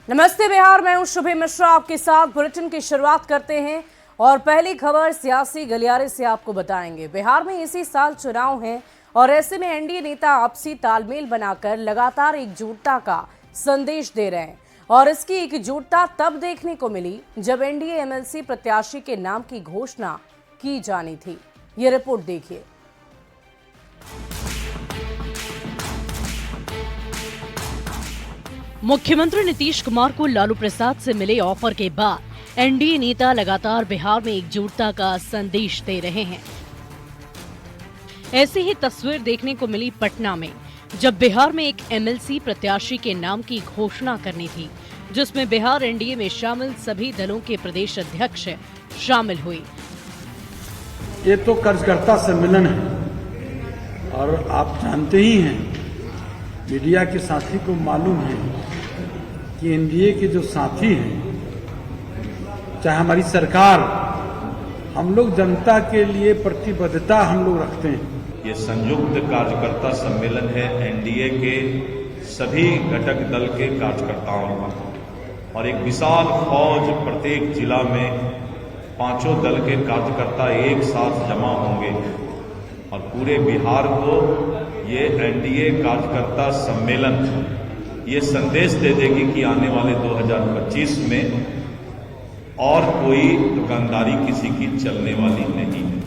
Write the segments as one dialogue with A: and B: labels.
A: नमस्ते बिहार, मैं हूं शुभे मिश्रा आपके साथ। बुलेटिन की शुरुआत करते हैं और पहली खबर सियासी गलियारे से आपको बताएंगे। बिहार में इसी साल चुनाव हैं और ऐसे में एनडीए नेता आपसी तालमेल बनाकर लगातार एकजुटता का संदेश दे रहे हैं और इसकी एकजुटता तब देखने को मिली जब एनडीए एमएलसी प्रत्याशी के नाम की घोषणा की जानी थी। ये रिपोर्ट देखिए। मुख्यमंत्री नीतीश कुमार को लालू प्रसाद से मिले ऑफर के बाद एनडीए नेता लगातार बिहार में एकजुटता का संदेश दे रहे हैं। ऐसी ही तस्वीर देखने को मिली पटना में, जब बिहार में एक एमएलसी प्रत्याशी के नाम की घोषणा करनी थी, जिसमें बिहार एनडीए में शामिल सभी दलों के प्रदेश अध्यक्ष शामिल हुए।
B: ये तो कार्यकर्ता सम्मेलन है और आप जानते ही हैं, मीडिया के साथी को मालूम है कि एनडीए के जो साथी हैं, चाहे हमारी सरकार, हम लोग जनता के लिए प्रतिबद्धता हम लोग रखते हैं।
C: ये संयुक्त कार्यकर्ता सम्मेलन है एनडीए के सभी घटक दल के कार्यकर्ताओं का, और एक विशाल फौज प्रत्येक जिला में पांचों दल के कार्यकर्ता एक साथ जमा होंगे और पूरे बिहार को ये एनडीए कार्यकर्ता सम्मेलन ये संदेश दे देगी कि आने वाले 2025 में और कोई दुकानदारी किसी की चलने वाली नहीं है।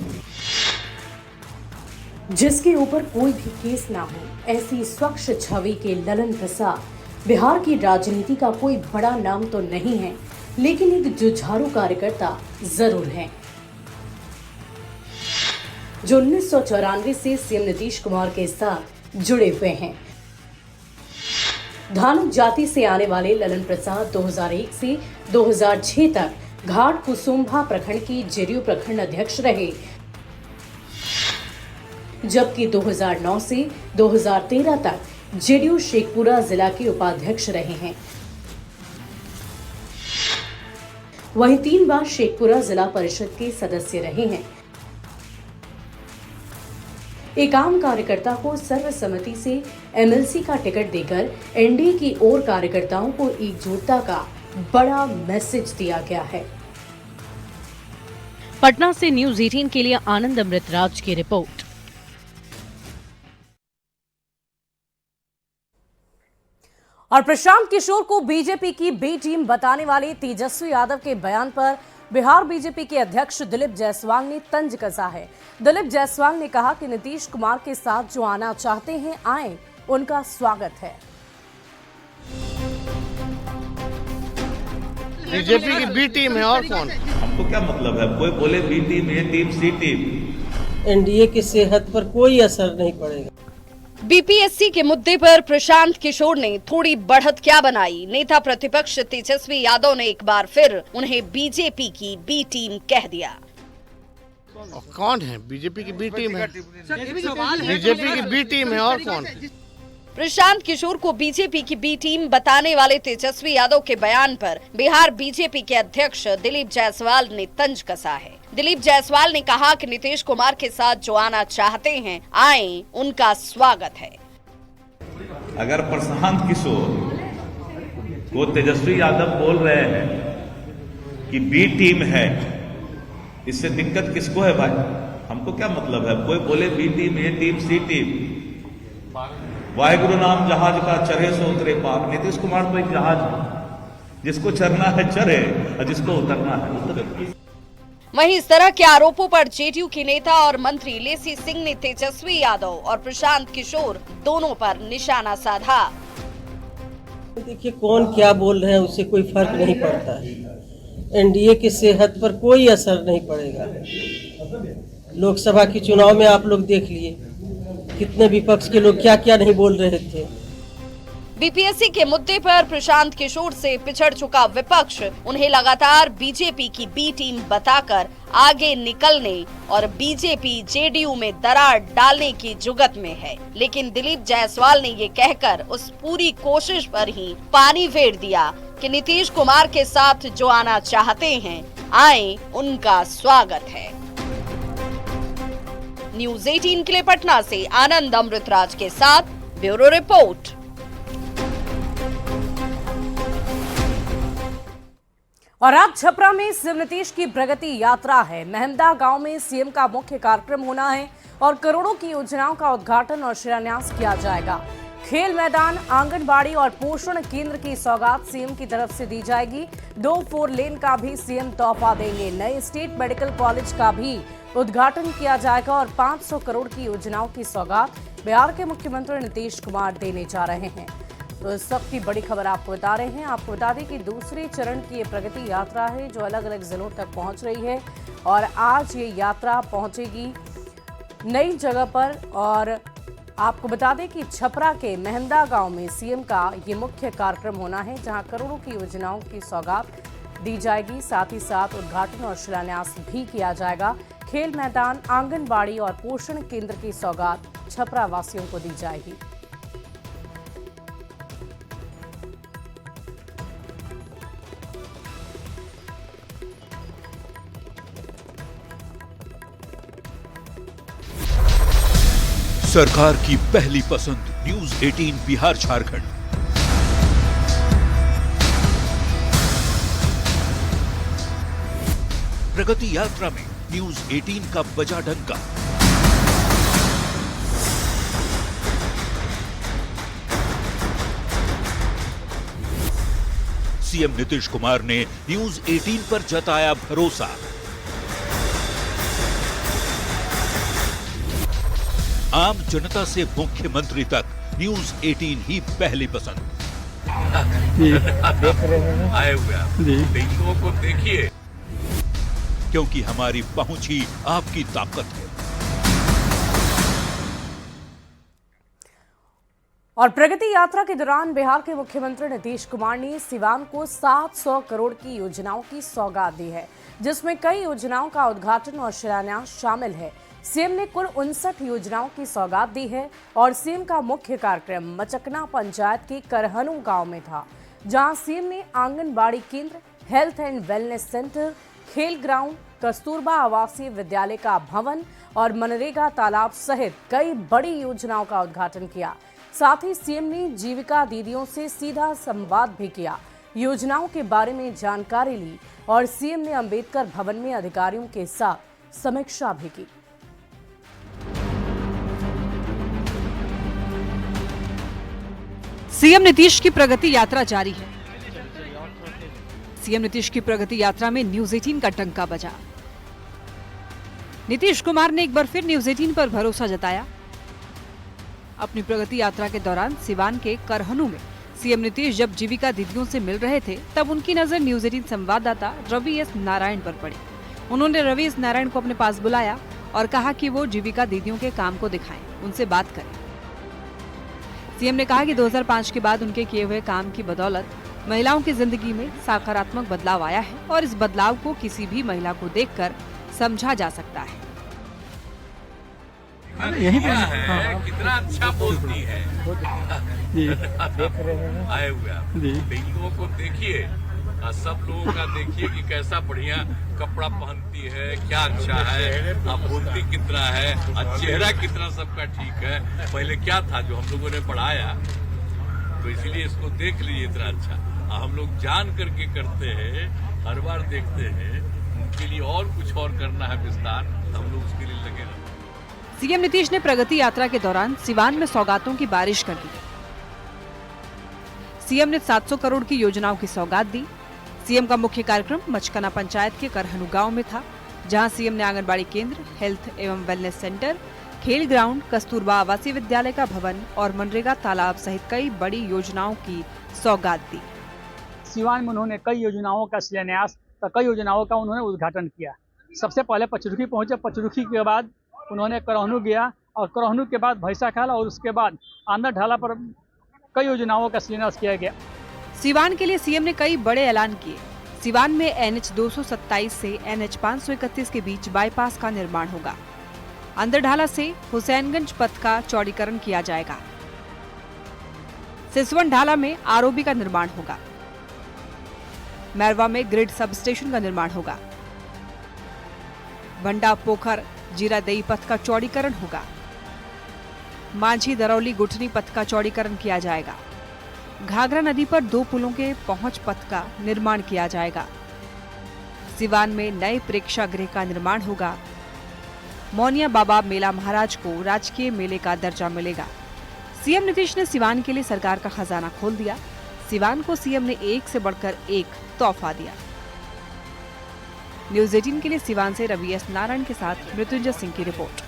A: जिसके ऊपर कोई भी केस ना हो, ऐसी स्वच्छ छवि के ललन प्रसाद बिहार की राजनीति का कोई बड़ा नाम तो नहीं है, लेकिन एक जुझारू कार्यकर्ता जरूर है, जो 1994 से सीएम नीतीश कुमार के साथ जुड़े हुए हैं। धानुक जाति से आने वाले ललन प्रसाद 2001 से 2006 तक घाट कुसुम्भा प्रखंड के जेडीयू प्रखंड अध्यक्ष रहे, जबकि 2009 से 2013 तक जेडीयू शेखपुरा जिला के उपाध्यक्ष रहे हैं। वहीं 3 बार शेखपुरा जिला परिषद के सदस्य रहे हैं। एक आम कार्यकर्ता को सर्वसम्मति से एमएलसी का टिकट देकर एनडीए की ओर कार्यकर्ताओं को एकजुटता का बड़ा मैसेज दिया गया है। पटना से न्यूज़ 18 के लिए आनंद अमृतराज की रिपोर्ट। और प्रशांत किशोर को बीजेपी की बी टीम बताने वाले तेजस्वी यादव के बयान पर बिहार बीजेपी के अध्यक्ष दिलीप जायसवाल ने तंज कसा है। दिलीप जायसवाल ने कहा कि नीतीश कुमार के साथ जो आना चाहते हैं आए, उनका स्वागत है।
D: बीजेपी की बी टीम है और कौन?
C: हमको क्या मतलब है, कोई बोले बी टीम, ए टीम, सी टीम।
E: एनडीए की सेहत पर कोई असर नहीं पड़ेगा।
A: बीपीएससी के मुद्दे पर प्रशांत किशोर ने थोड़ी बढ़त क्या बनाई। नेता प्रतिपक्ष तेजस्वी यादव ने एक बार फिर उन्हें बीजेपी की बी टीम कह दिया।
D: कौन है? बीजेपी की बी टीम है। बीजेपी की बी टीम है और कौन?
A: प्रशांत किशोर को बीजेपी की बी टीम बताने वाले तेजस्वी यादव के बयान पर बिहार बीजेपी के अध्यक्ष दिलीप जायसवाल ने तंज कसा है। दिलीप जायसवाल ने कहा कि नीतीश कुमार के साथ जो आना चाहते हैं आए, उनका स्वागत है।
C: अगर प्रशांत किशोर को तेजस्वी यादव बोल रहे हैं कि बी टीम है, इससे दिक्कत किसको है भाई? हमको क्या मतलब है, कोई बोले बी टीम, ए टीम, सी टीम। वाहिगुरु नाम जहाज का चढ़े सो उतरे पार। नीतीश कुमार तो एक जहाज है, जिसको चढ़ना है चढ़े और जिसको उतरना है उतरे।
A: वहीं इस तरह के आरोपों पर जेडीयू के नेता और मंत्री लेसी सिंह ने तेजस्वी यादव और प्रशांत किशोर दोनों पर निशाना साधा।
E: देखिए, कौन क्या बोल रहे हैं उससे कोई फर्क नहीं पड़ता है। एनडीए की सेहत पर कोई असर नहीं पड़ेगा। लोकसभा के चुनाव में आप लोग देख लिए कितने विपक्ष के लोग क्या क्या नहीं बोल रहे थे।
A: बीपीएससी के मुद्दे पर प्रशांत किशोर से पिछड़ चुका विपक्ष उन्हें लगातार बीजेपी की बी टीम बताकर आगे निकलने और बीजेपी जेडीयू में दरार डालने की जुगत में है। लेकिन दिलीप जायसवाल ने ये कहकर उस पूरी कोशिश पर ही पानी फेर दिया कि नीतीश कुमार के साथ जो आना चाहते हैं आए, उनका स्वागत है। न्यूज़ 18 के लिए पटना से आनंद अमृतराज के साथ ब्यूरो रिपोर्ट।
F: और आज छपरा में सीएम नीतीश की प्रगति यात्रा है। महमदा गांव में सीएम का मुख्य कार्यक्रम होना है और करोड़ों की योजनाओं का उद्घाटन और शिलान्यास किया जाएगा। खेल मैदान, आंगनबाड़ी और पोषण केंद्र की सौगात सीएम की तरफ से दी जाएगी। 2 4 लेन का भी सीएम तोहफा देंगे। नए स्टेट मेडिकल कॉलेज का भी उद्घाटन किया जाएगा और 500 करोड़ की योजनाओं की सौगात बिहार के मुख्यमंत्री नीतीश कुमार देने जा रहे हैं। तो इस सब की बड़ी खबर आपको बता रहे हैं। आपको बता दें कि दूसरे चरण की ये प्रगति यात्रा है जो अलग अलग जिलों तक पहुंच रही है और आज ये यात्रा पहुंचेगी नई जगह पर। और आपको बता दें कि छपरा के महमदा गांव में सीएम का ये मुख्य कार्यक्रम होना है जहां करोड़ों की योजनाओं की सौगात दी जाएगी। साथ ही साथ उद्घाटन और शिलान्यास भी किया जाएगा। खेल मैदान, आंगनबाड़ी और पोषण केंद्र की सौगात छपरा वासियों को दी जाएगी।
G: सरकार की पहली पसंद न्यूज 18 बिहार झारखंड। प्रगति यात्रा में न्यूज 18 का बजा डंका। सीएम नीतीश कुमार ने न्यूज 18 पर जताया भरोसा। आम जनता से मुख्यमंत्री तक न्यूज 18 ही पहली पसंद।
H: देख रहे हैं, आए हुए आप लोगों को देखिए,
G: क्योंकि हमारी पहुंच ही आपकी ताकत है।
F: और प्रगति यात्रा के दौरान बिहार के मुख्यमंत्री नीतीश कुमार ने सिवान को 700 करोड़ की योजनाओं की सौगात दी है, जिसमें कई योजनाओं का उद्घाटन और शिलान्यास शामिल है। सीएम ने कुल 59 योजनाओं की सौगात दी है और सीएम का मुख्य कार्यक्रम मचकना पंचायत के करहनु गांव में था, जहां सीएम ने आंगनबाड़ी केंद्र, हेल्थ एंड वेलनेस सेंटर, खेल ग्राउंड, कस्तूरबा आवासीय विद्यालय का भवन और मनरेगा तालाब सहित कई बड़ी योजनाओं का उद्घाटन किया। साथ ही सीएम ने जीविका दीदियों से सीधा संवाद भी किया, योजनाओं के बारे में जानकारी ली और सीएम ने अंबेडकर भवन में अधिकारियों के साथ समीक्षा भी की।
I: सीएम नीतीश की प्रगति यात्रा जारी है। सीएम नीतीश की प्रगति यात्रा में न्यूज 18 का टंका बजा। नीतीश कुमार ने एक बार फिर न्यूज 18 पर भरोसा जताया। अपनी प्रगति यात्रा के दौरान सिवान के करहनु में सीएम नीतीश जब जीविका दीदियों से मिल रहे थे, तब उनकी नजर न्यूज 18 संवाददाता रवि एस नारायण पर पड़ी। उन्होंने रवि एस नारायण को अपने पास बुलाया और कहा कि वो जीविका दीदियों के काम को दिखाएं, उनसे बात करें। सीएम ने कहा कि 2005 के बाद उनके किए हुए काम की बदौलत महिलाओं की जिंदगी में सकारात्मक बदलाव आया है और इस बदलाव को किसी भी महिला को देखकर समझा जा सकता है।
H: यही है, कितना अच्छा बोलती है। देख रहे हैं, आए हुए आप लोगों को देखिए, सब लोगों का देखिए कि कैसा बढ़िया कपड़ा पहनती है, क्या अच्छा है, अब बोलती कितना है, चेहरा कितना सबका ठीक है। पहले क्या था जो हम लोगों ने पढ़ाया, तो इसीलिए इसको देख लीजिए इतना अच्छा। हम लोग जान करके करते हैं, हर बार देखते हैं, उनके लिए और कुछ और करना है विस्तार, हम लोग उसके लिए लगे रहते हैं।
I: सीएम नीतीश ने प्रगति यात्रा के दौरान सिवान में सौगातों की बारिश कर दी। सीएम ने 700 करोड़ की योजनाओं की सौगात दी। सीएम का मुख्य कार्यक्रम मचकना पंचायत के करहनु गांव में था, जहां सीएम ने आंगनबाड़ी केंद्र, हेल्थ एवं वेलनेस सेंटर, खेल ग्राउंड, कस्तूरबा आवासीय विद्यालय का भवन और मनरेगा तालाब सहित कई बड़ी योजनाओं की सौगात दी।
J: सिवान में उन्होंने कई योजनाओं का शिलान्यास, कई योजनाओं का उन्होंने उद्घाटन किया। सबसे पहले पचरुखी पहुंचे, पचरुखी के बाद उन्होंने करहनु गया और करहनु के बाद भैंसा खाला और उसके बाद आंदर ढाला पर कई योजनाओं का शिलान्यास किया गया।
I: सिवान के लिए सीएम ने कई बड़े ऐलान किए। सिवान में NH 227 से NH 531 के बीच बाईपास का निर्माण होगा। अंदरढाला से हुसैनगंज पथ का चौड़ीकरण किया जाएगा। सिसवन ढाला में ROB का निर्माण होगा। मैरवा में ग्रिड सब स्टेशन का निर्माण होगा। भंडा पोखर जीरादेई पथ का चौड़ीकरण होगा। मांझी दरौली गुठनी पथ का चौड़ीकरण किया जाएगा। घाघरा नदी पर 2 पुलों के पहुंच पथ का निर्माण किया जाएगा। सिवान में नए प्रेक्षागृह का निर्माण होगा। मौनिया बाबा मेला महाराज को राजकीय मेले का दर्जा मिलेगा। सीएम नीतीश ने सिवान के लिए सरकार का खजाना खोल दिया। सिवान को सीएम ने एक से बढ़कर एक तोहफा दिया। न्यूज 18 के लिए सिवान से रवि एस नारायण के साथ मृत्युंजय सिंह की रिपोर्ट।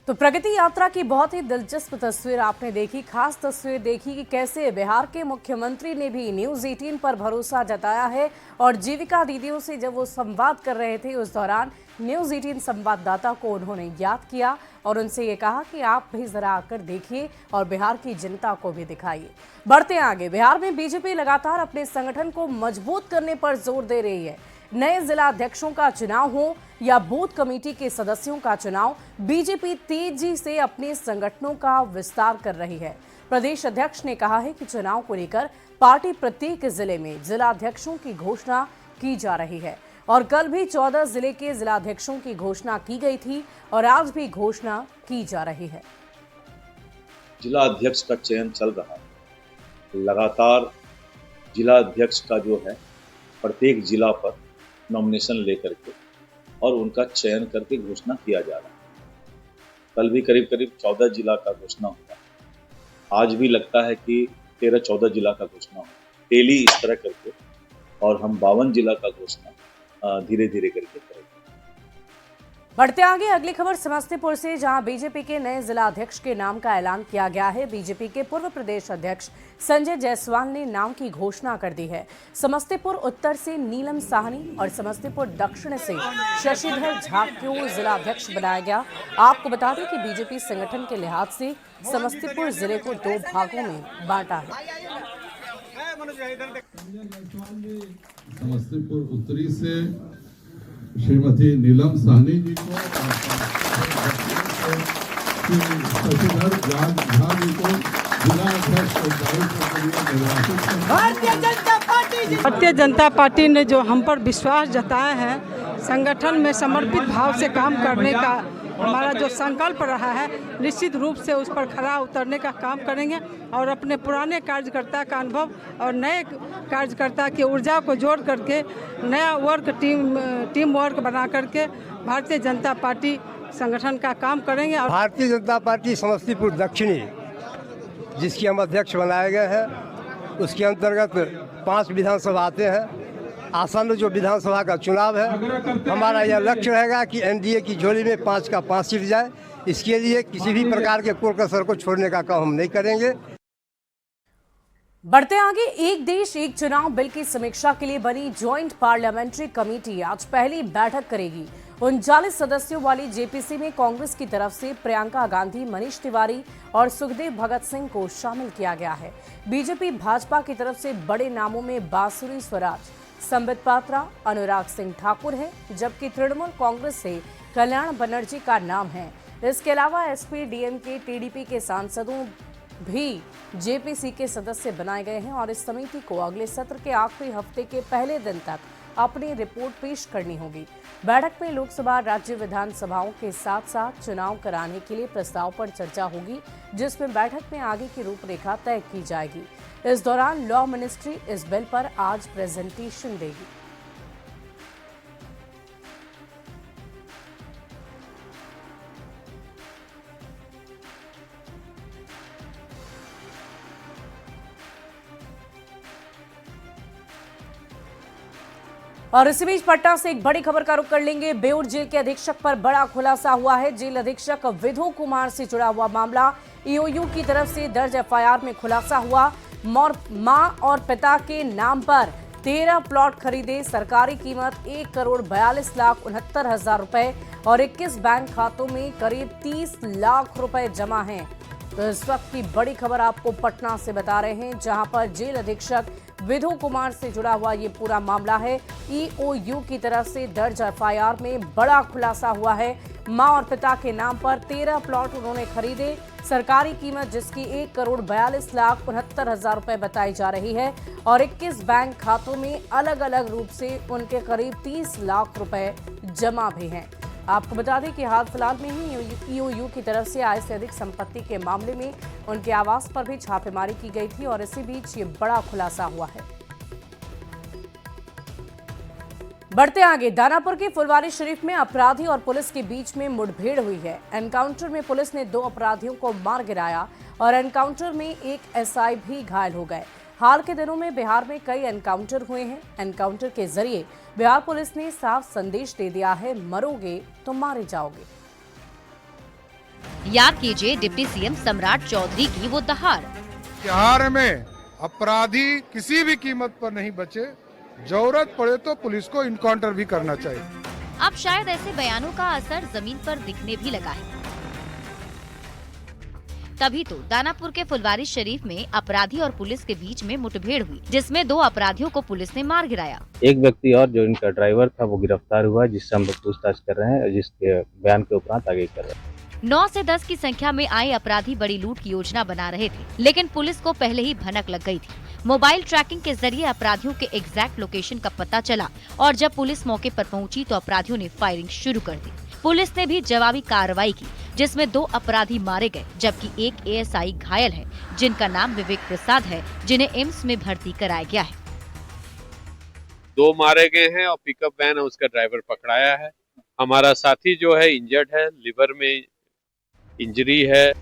F: तो प्रगति यात्रा की बहुत ही दिलचस्प तस्वीर आपने देखी। खास तस्वीर देखी कि कैसे बिहार के मुख्यमंत्री ने भी न्यूज 18 पर भरोसा जताया है और जीविका दीदियों से जब वो संवाद कर रहे थे उस दौरान न्यूज 18 संवाददाता को उन्होंने याद किया और उनसे ये कहा कि आप भी जरा आकर देखिए और बिहार की जनता को भी दिखाइए। बढ़ते आगे, बिहार में बीजेपी लगातार अपने संगठन को मजबूत करने पर जोर दे रही है। नए जिला अध्यक्षों का चुनाव हो या बूथ कमेटी के सदस्यों का चुनाव, बीजेपी तेजी से अपने संगठनों का विस्तार कर रही है। प्रदेश अध्यक्ष ने कहा है कि चुनाव को लेकर पार्टी प्रत्येक जिले में जिला अध्यक्षों की घोषणा की जा रही है और कल भी 14 जिले के जिला अध्यक्षों की घोषणा की गई थी और आज भी घोषणा की जा रही है।
C: जिला अध्यक्ष का चयन चल रहा है। लगातार जिला अध्यक्ष का जो है प्रत्येक जिला पर नॉमिनेशन लेकर के और उनका चयन करके घोषणा किया जा रहा है। कल भी करीब 14 जिला का घोषणा हुआ। आज भी लगता है कि 13-14 जिला का घोषणा होगा। डेली इस तरह करके और हम 52 जिला का घोषणा धीरे धीरे करके करेंगे।
F: बढ़ते आगे, अगली खबर समस्तीपुर से, जहां बीजेपी के नए जिला अध्यक्ष के नाम का ऐलान किया गया है। बीजेपी के पूर्व प्रदेश अध्यक्ष संजय जायसवाल ने नाम की घोषणा कर दी है। समस्तीपुर उत्तर से नीलम साहनी और समस्तीपुर दक्षिण से शशिधर झा को जिला अध्यक्ष बनाया गया। आपको बता दें कि बीजेपी संगठन के लिहाज से समस्तीपुर जिले को 2 भागों में बांटा है।
K: समस्तीपुर उत्तरी से श्रीमती नीलम साहनी जी को शशिधर झा जी को जिला अध्यक्ष।
L: भारतीय जनता पार्टी ने जो हम पर विश्वास जताया है, संगठन में समर्पित भाव से काम करने का हमारा जो संकल्प रहा है, निश्चित रूप से उस पर खरा उतरने का काम करेंगे और अपने पुराने कार्यकर्ता का अनुभव और नए कार्यकर्ता की ऊर्जा को जोड़ करके नया टीम वर्क बना करके भारतीय जनता पार्टी संगठन का काम करेंगे। और
M: भारतीय जनता पार्टी समस्तीपुर दक्षिणी, जिसके हम अध्यक्ष बनाए गए हैं, उसके अंतर्गत 5 विधानसभा आते हैं। आसन्न जो विधानसभा का चुनाव है, हमारा यह लक्ष्य रहेगा कि एनडीए की झोली में 5 का 5 सीट जाए। इसके लिए किसी भी प्रकार के कोर कसर को छोड़ने का काम हम नहीं करेंगे।
F: बढ़ते आगे, एक देश एक चुनाव बिल की समीक्षा के लिए बनी ज्वाइंट पार्लियामेंट्री कमेटी आज पहली बैठक करेगी। 39 सदस्यों वाली जेपीसी में कांग्रेस की तरफ से प्रियंका गांधी, मनीष तिवारी और सुखदेव भगत सिंह को शामिल किया गया है। बीजेपी भाजपा की तरफ से बड़े नामों में बांसुरी स्वराज, संबित पात्रा, अनुराग सिंह ठाकुर है, जबकि तृणमूल कांग्रेस से कल्याण बनर्जी का नाम है। इसके अलावा एसपी, डीएमके, टीडीपी के सांसदों भी जेपीसी के सदस्य बनाए गए हैं और इस समिति को अगले सत्र के आखिरी हफ्ते के पहले दिन तक अपनी रिपोर्ट पेश करनी होगी। बैठक में लोकसभा, राज्य विधानसभाओं के साथ साथ चुनाव कराने के लिए प्रस्ताव पर चर्चा होगी, जिसमें बैठक में आगे की रूपरेखा तय की जाएगी। इस दौरान लॉ मिनिस्ट्री इस बिल पर आज प्रेजेंटेशन देगी। और इसी बीच पटना से एक बड़ी खबर का रुख कर लेंगे। बेउर जेल के अधीक्षक पर बड़ा खुलासा हुआ है। जेल अधीक्षक विधु कुमार से जुड़ा हुआ मामला, ईओयू की तरफ से दर्ज एफआईआर में खुलासा हुआ। मां और पिता के नाम पर 13 प्लॉट खरीदे, सरकारी कीमत 1,42,69,000 रुपए और 21 बैंक खातों में करीब 30 लाख रुपए जमा हैं। तो इस वक्त की बड़ी खबर आपको पटना से बता रहे हैं, जहां पर जेल अधीक्षक विधु कुमार से जुड़ा हुआ ये पूरा मामला है। ईओयू की तरफ से दर्ज एफआईआर में बड़ा खुलासा हुआ है। मां और पिता के नाम पर 13 प्लॉट उन्होंने खरीदे, सरकारी कीमत जिसकी 1,42,69,000 रुपए बताई जा रही है और 21 बैंक खातों में अलग अलग रूप से उनके करीब 30 लाख रुपए जमा भी हैं। आपको बता दें कि हाल फिलहाल में ही ईओयू की तरफ से आय से अधिक संपत्ति के मामले में उनके आवास पर भी छापेमारी की गई थी और इसी बीच ये बड़ा खुलासा हुआ है। बढ़ते आगे, दानापुर के फुलवारी शरीफ में अपराधी और पुलिस के बीच में मुठभेड़ हुई है। एनकाउंटर में पुलिस ने 2 अपराधियों को मार गिराया और एनकाउंटर में एक एसआई भी घायल हो गए। हाल के दिनों में बिहार में कई एनकाउंटर हुए हैं। एनकाउंटर के जरिए बिहार पुलिस ने साफ संदेश दे दिया है, मरोगे तो मारे जाओगे।
N: याद कीजिए डिप्टी सीएम सम्राट चौधरी की वो दहाड़।
O: बिहार में अपराधी किसी भी कीमत पर नहीं बचे, जरूरत पड़े तो पुलिस को इनकाउंटर भी करना चाहिए।
N: अब शायद ऐसे बयानों का असर जमीन पर दिखने भी लगा है। तभी तो दानापुर के फुलवारी शरीफ में अपराधी और पुलिस के बीच में मुठभेड़ हुई, जिसमें 2 अपराधियों को पुलिस ने मार गिराया।
P: एक व्यक्ति और जो इनका ड्राइवर था वो गिरफ्तार हुआ, जिससे हम लोग पूछताछ कर रहे हैं और जिसके बयान के उपरांत आगे कर रहे हैं।
N: 9 से 10 की संख्या में आए अपराधी बड़ी लूट की योजना बना रहे थे, लेकिन पुलिस को पहले ही भनक लग गई थी। मोबाइल ट्रैकिंग के जरिए अपराधियों के एग्जैक्ट लोकेशन का पता चला और जब पुलिस मौके पर पहुंची तो अपराधियों ने फायरिंग शुरू कर दी। पुलिस ने भी जवाबी कार्रवाई की, जिसमें 2 अपराधी मारे गए, जबकि एक एएसआई घायल है, जिनका नाम विवेक प्रसाद है, जिन्हें एम्स में भर्ती कराया गया है।
Q: 2 मारे गए हैं और पिकअप वैन है उसका ड्राइवर पकड़ाया है। हमारा साथी जो है इंजर्ड है, लिवर में इंजरी है।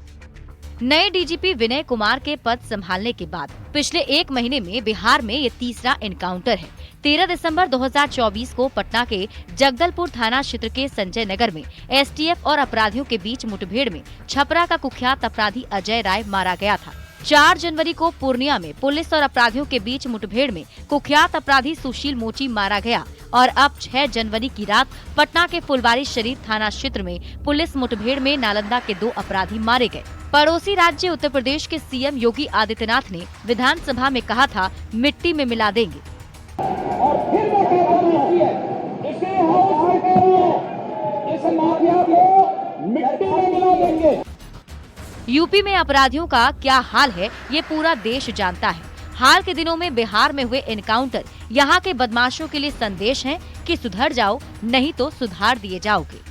N: नए डीजीपी विनय कुमार के पद संभालने के बाद पिछले 1 महीने में बिहार में ये तीसरा एनकाउंटर है। 13 दिसंबर 2024 को पटना के जगदलपुर थाना क्षेत्र के संजय नगर में एसटीएफ और अपराधियों के बीच मुठभेड़ में छपरा का कुख्यात अपराधी अजय राय मारा गया था। 4 जनवरी को पूर्णिया में पुलिस और अपराधियों के बीच मुठभेड़ में कुख्यात अपराधी सुशील मोची मारा गया और अब 6 जनवरी की रात पटना के फुलवारी शरीफ थाना क्षेत्र में पुलिस मुठभेड़ में नालंदा के 2 अपराधी मारे गए। पड़ोसी राज्य उत्तर प्रदेश के सीएम योगी आदित्यनाथ ने विधानसभा में कहा था, मिट्टी में मिला देंगे।
R: और फिर वो इस माफिया को मिट्टी में मिला देंगे।
N: यूपी में अपराधियों का क्या हाल है ये पूरा देश जानता है। हाल के दिनों में बिहार में हुए एनकाउंटर यहाँ के बदमाशों के लिए संदेश है कि सुधर जाओ, नहीं तो सुधार दिए जाओगे।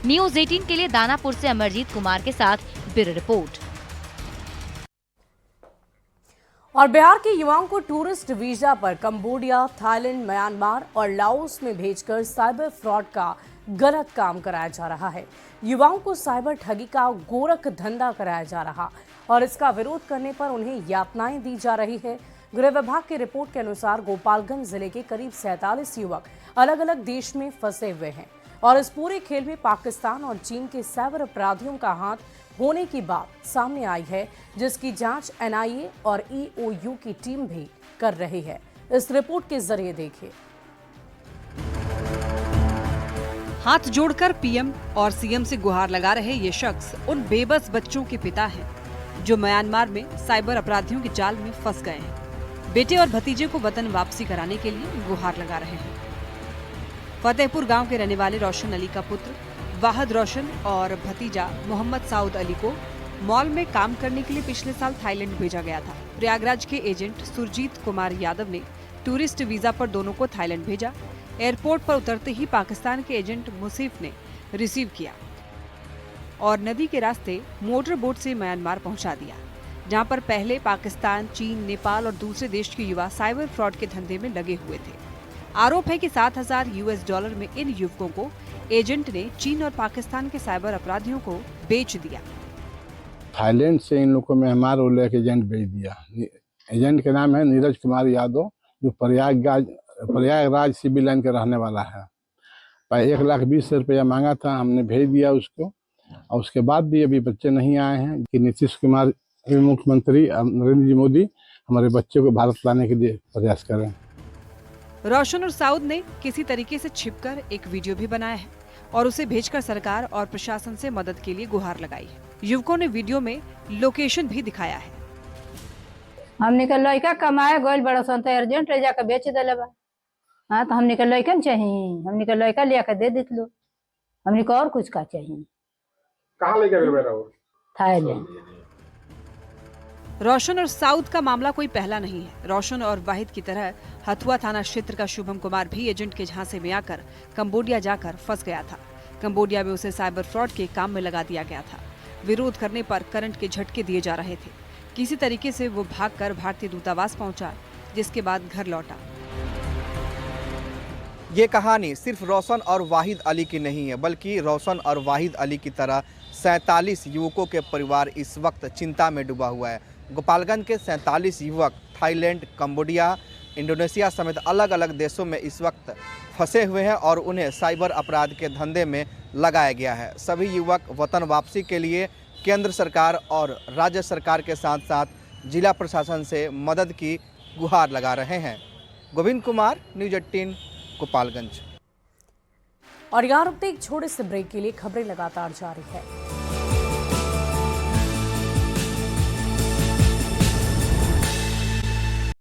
N: न्यूज़ 18 के लिए दानापुर से अमरजीत कुमार के साथ ब्यूरो रिपोर्ट।
F: और बिहार के युवाओं को टूरिस्ट वीजा पर कंबोडिया, थाईलैंड, म्यांमार और लाओस में भेजकर साइबर फ्रॉड का गलत काम कराया जा रहा है। युवाओं को साइबर ठगी का गोरख धंधा कराया जा रहा और इसका विरोध करने पर उन्हें यातनाएं दी जा रही है। गृह विभाग की रिपोर्ट के अनुसार गोपालगंज जिले के करीब 47 युवक अलग अलग देश में फंसे हुए हैं और इस पूरे खेल में पाकिस्तान और चीन के साइबर अपराधियों का हाथ होने की बात सामने आई है, जिसकी जांच एनआईए और ईओयू की टीम भी कर रही है। इस रिपोर्ट के जरिए देखिए।
I: हाथ जोड़कर पीएम और सीएम से गुहार लगा रहे ये शख्स उन बेबस बच्चों के पिता हैं जो म्यांमार में साइबर अपराधियों के जाल में फंस गए हैं। बेटे और भतीजे को वतन वापसी कराने के लिए गुहार लगा रहे हैं। फतेहपुर गांव के रहने वाले रोशन अली का पुत्र वाहद रोशन और भतीजा मोहम्मद साउद अली को मॉल में काम करने के लिए पिछले साल थाईलैंड भेजा गया था। प्रयागराज के एजेंट सुरजीत कुमार यादव ने टूरिस्ट वीजा पर दोनों को थाईलैंड भेजा। एयरपोर्ट पर उतरते ही पाकिस्तान के एजेंट मुसीफ ने रिसीव किया और नदी के रास्ते मोटर बोट से म्यांमार पहुंचा दिया, जहां पर पहले पाकिस्तान, चीन, नेपाल और दूसरे देश के युवा साइबर फ्रॉड के धंधे में लगे हुए थे। आरोप है कि $7,000 में इन युवकों को एजेंट ने चीन और पाकिस्तान के साइबर अपराधियों को बेच दिया।
S: थाईलैंड से इन लोगों को म्यांमार और लेकर एजेंट भेज दिया। एजेंट का नाम है नीरज कुमार यादव, जो प्रयागराज सिविल लाइन का रहने वाला है। 1,20,000 रुपया मांगा था, हमने भेज दिया उसको और उसके बाद भी अभी बच्चे नहीं आए हैं कि नीतीश कुमार मुख्यमंत्री नरेंद्र जी मोदी हमारे बच्चे को भारत लाने के लिए प्रयास करें।
I: रोशन और साउद ने किसी तरीके से छिपकर एक वीडियो भी बनाया है और उसे भेजकर सरकार और प्रशासन से मदद के लिए गुहार लगाई है। युवकों ने वीडियो में लोकेशन भी दिखाया है।
T: हमने का लड़का कमाए गोल बड़ा सन तो अर्जेंट ले जाकर बेच दिले बा। हाँ तो हमने का लड़का न चाहिए, हमने का लड़का ले आकर दे देत लो, हमने को और कुछ का चाहिए।
O: कहाँ लेके गए बेटा वो?
T: थाईलैंड।
I: रोशन और साउद का मामला कोई पहला नहीं है। रोशन और वाहिद की तरह हथुआ थाना क्षेत्र का शुभम कुमार भी एजेंट के झांसे में आकर कंबोडिया जाकर फंस गया था। कंबोडिया में उसे साइबर फ्रॉड के काम में लगा दिया गया था। विरोध करने पर करंट के झटके दिए जा रहे थे। किसी तरीके से वो भागकर भारतीय दूतावास पहुंचा, जिसके बाद घर लौटा।
U: ये कहानी सिर्फ रोशन और वाहिद अली की नहीं है, बल्कि रोशन और वाहिद अली की तरह 47 युवकों के परिवार इस वक्त चिंता में डूबा हुआ है। गोपालगंज के 47 युवक थाईलैंड, कंबोडिया, इंडोनेशिया समेत अलग अलग देशों में इस वक्त फंसे हुए हैं और उन्हें साइबर अपराध के धंधे में लगाया गया है। सभी युवक वतन वापसी के लिए केंद्र सरकार और राज्य सरकार के साथ साथ जिला प्रशासन से मदद की गुहार लगा रहे हैं। गोविंद कुमार, न्यूज़ 18, गोपालगंज।
F: और यहाँ रुकते एक छोटे से ब्रेक के लिए खबरें लगातार जारी है।